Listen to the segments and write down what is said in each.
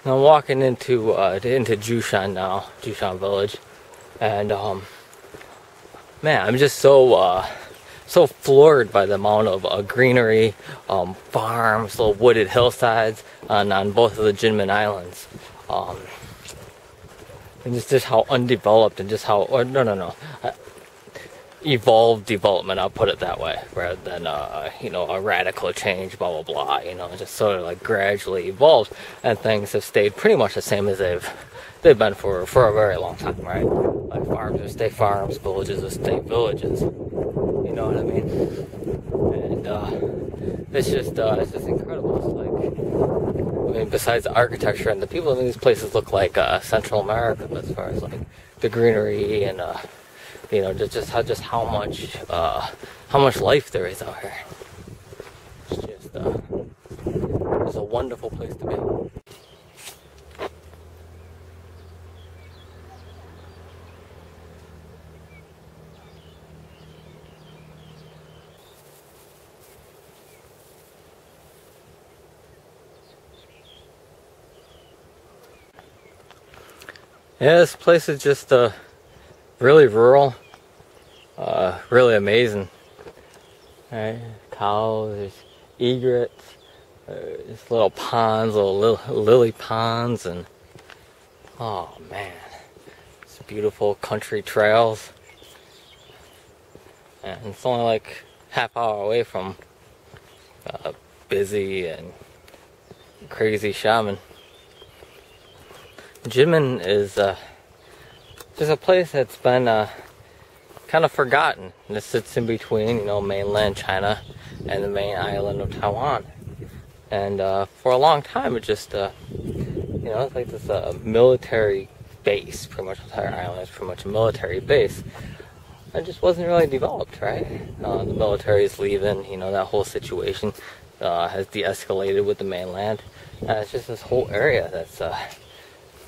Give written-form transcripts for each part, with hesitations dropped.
I'm walking into Jushan now, Jushan Village, and man, I'm just so floored by the amount of greenery, farms, little wooded hillsides on both of the Kinmen Islands, and just how undeveloped and just how evolved development, I'll put it that way, rather than a radical change, blah blah blah. Just sort of like gradually evolved, and things have stayed pretty much the same as they've been for a very long time, right? Like farms will stay farms, villages will stay villages. You know what I mean? And it's just incredible. It's like, besides the architecture and the people in these places look like Central America as far as like the greenery and just how much life there is out here. It's just a wonderful place to be. Yeah, this place is just really rural, really amazing. Right? Cows, there's egrets, there's little ponds, little lily ponds, and oh man, it's beautiful country trails. And it's only like half hour away from busy and crazy shaman. Kinmen is just a place that's been kind of forgotten. It sits in between, mainland China and the main island of Taiwan. And for a long time, it just, it's like this military base. Pretty much the entire island is pretty much a military base. It just wasn't really developed, right? The military is leaving, that whole situation has de-escalated with the mainland. It's just this whole area that's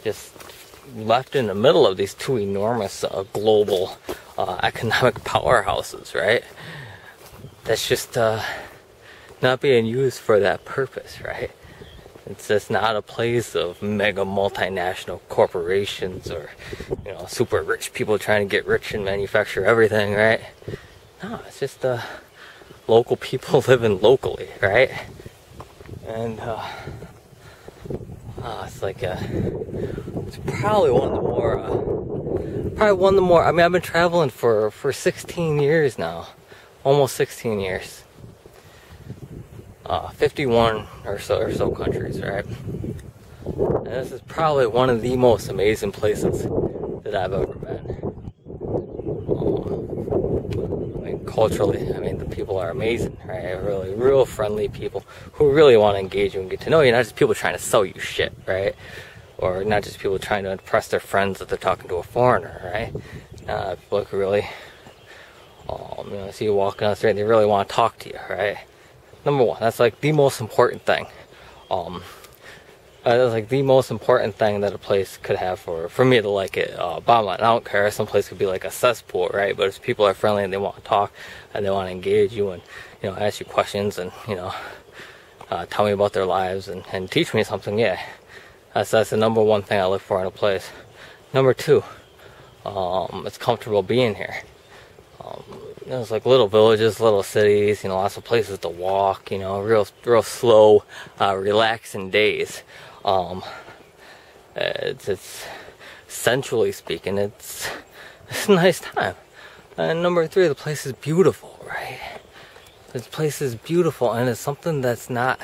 just left in the middle of these two enormous global economic powerhouses, right? That's just not being used for that purpose, right? It's just not a place of mega multinational corporations or, super rich people trying to get rich and manufacture everything, right? No, it's just local people living locally, right? And it's like it's probably one of the more. I've been traveling for 16 years now, almost 16 years. 51 or so countries, right? And this is probably one of the most amazing places that I've ever been. Culturally, the people are amazing, right? Really, real friendly people who really want to engage you and get to know you. Not just people trying to sell you shit, right? Or not just people trying to impress their friends that they're talking to a foreigner, right? People who really, see you walking down the street and they really want to talk to you, right? Number one, that's like the most important thing. That's like the most important thing that a place could have for me to like it. Bottom line, I don't care. Some place could be like a cesspool, right? But if people are friendly and they want to talk and they want to engage you and ask you questions and tell me about their lives and teach me something, yeah, that's the number one thing I look for in a place. Number two, it's comfortable being here. There's like little villages, little cities, lots of places to walk, real slow, relaxing days. It's centrally speaking, it's a nice time. And number three, the place is beautiful, right? This place is beautiful, and it's something that's not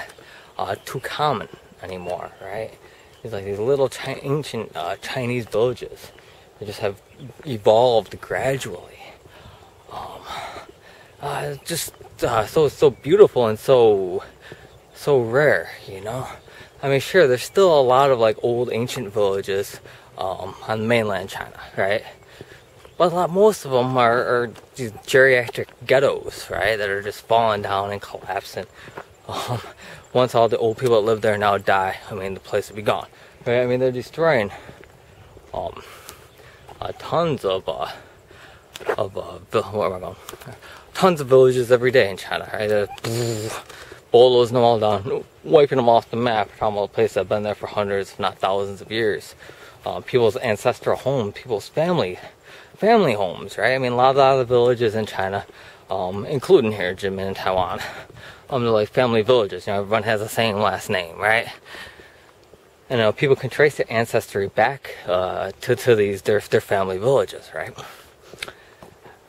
too common anymore, right? It's like these little ancient Chinese villages that just have evolved gradually. Just so beautiful and so rare, Sure, there's still a lot of like old ancient villages on mainland China, right? But most of them are these geriatric ghettos, right? That are just falling down and collapsing. Once all the old people that live there now die, the place will be gone, right? They're destroying tons of tons of villages every day in China, right? bulldozing them all down, wiping them off the map. We're talking about a place that's been there for hundreds, if not thousands of years. People's ancestral home, people's family homes, right? I mean, a lot of the villages in China, including here, Kinmen in Taiwan, they're like family villages. You know, everyone has the same last name, right? And people can trace their ancestry back to these their family villages, right?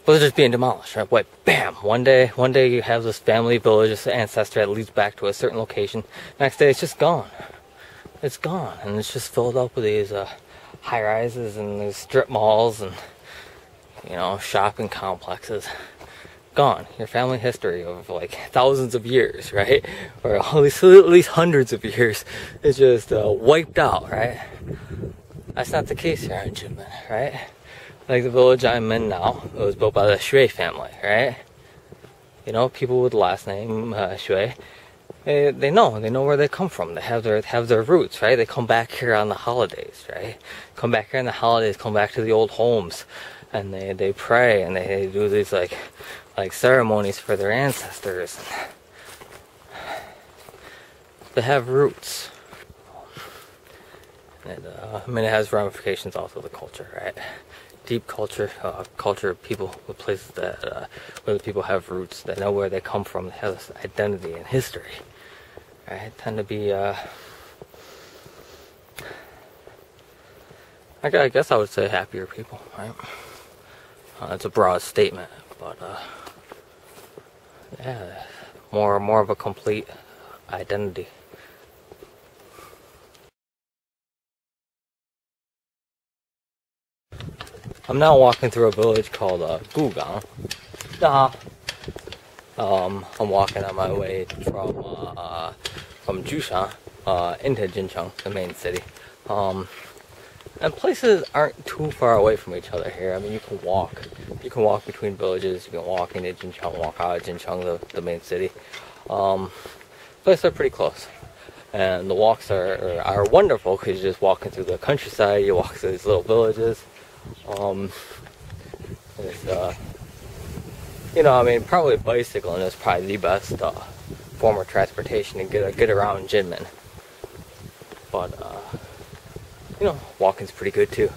But they're just being demolished, right? What? Bam! One day you have this family village, this ancestry that leads back to a certain location. Next day, it's just gone. It's gone, and it's just filled up with these high rises and these strip malls and shopping complexes. Gone. Your family history of like thousands of years, right? Or at least hundreds of years is just wiped out, right? That's not the case here in Kinmen, right? Like the village I'm in now, it was built by the Shui family, right? People with the last name Shui, they know where they come from. They have their roots, right? They come back here on the holidays, right? Come back here on the holidays, come back to the old homes, and they pray and they do these like ceremonies for their ancestors. They have roots. And, it has ramifications also the culture, right? Deep culture, culture of people with places that where the people have roots, that know where they come from, they have this identity and history, right? Tend to be, I guess I would say happier people, right? It's a broad statement, but yeah, more of a complete identity. I'm now walking through a village called Gugang. I'm walking on my way from Jushan into Jincheng, the main city. And places aren't too far away from each other here. I mean, you can walk between villages. You can walk into Jincheng, walk out of Jincheng, the main city. Places are pretty close. And the walks are wonderful because you're just walking through the countryside. You walk through these little villages. Probably bicycling is probably the best form of transportation to get around Kinmen. But walking's pretty good too.